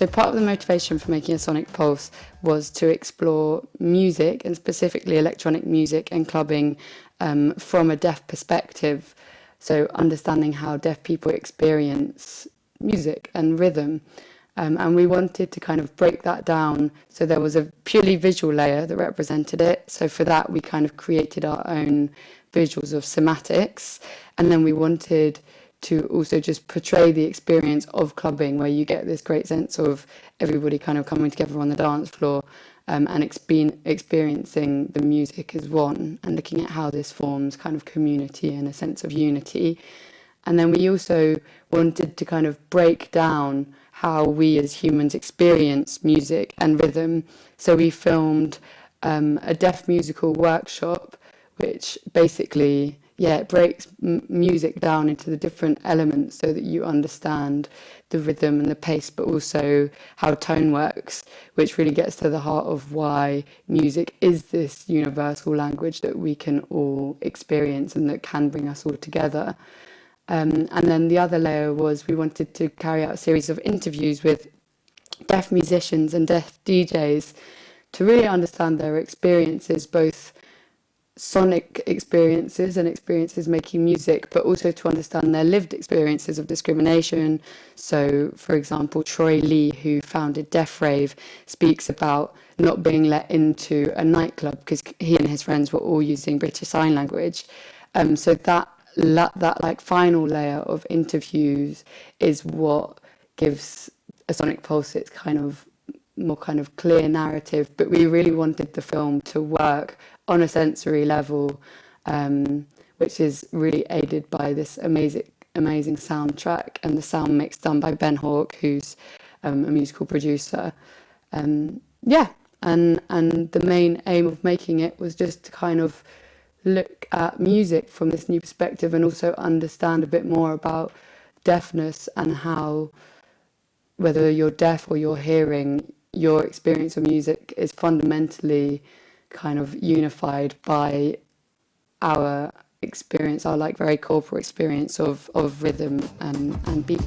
So part of the motivation for making a sonic pulse was to explore music, and specifically electronic music and clubbing, from a deaf perspective. So understanding how deaf people experience music and rhythm. And we wanted to kind of break that down. So there was a purely visual layer that represented it. So for that, we kind of created our own visuals of somatics. And then we wanted to also just portray the experience of clubbing, where you get this great sense of everybody kind of coming together on the dance floor, and experiencing the music as one, and looking at how this forms kind of community and a sense of unity. And then we also wanted to kind of break down how we as humans experience music and rhythm. So we filmed a deaf musical workshop, which basically, it breaks music down into the different elements so that you understand the rhythm and the pace, but also how tone works, which really gets to the heart of why music is this universal language that we can all experience and that can bring us all together. And then the other layer was we wanted to carry out a series of interviews with deaf musicians and deaf DJs to really understand their experiences, both sonic experiences and experiences making music, but also to understand their lived experiences of discrimination. So, for example, Troy Lee, who founded Deaf Rave, speaks about not being let into a nightclub because he and his friends were all using British Sign Language. So that like final layer of interviews is what gives a sonic pulse its kind of more kind of clear narrative. But we really wanted the film to work on a sensory level, which is really aided by this amazing soundtrack and the sound mix done by Ben Hawke, who's a musical producer. And the main aim of making it was just to kind of look at music from this new perspective, and also understand a bit more about deafness and how, whether you're deaf or you're hearing, your experience of music is fundamentally kind of unified by our experience, our like very corporal experience of rhythm and beat.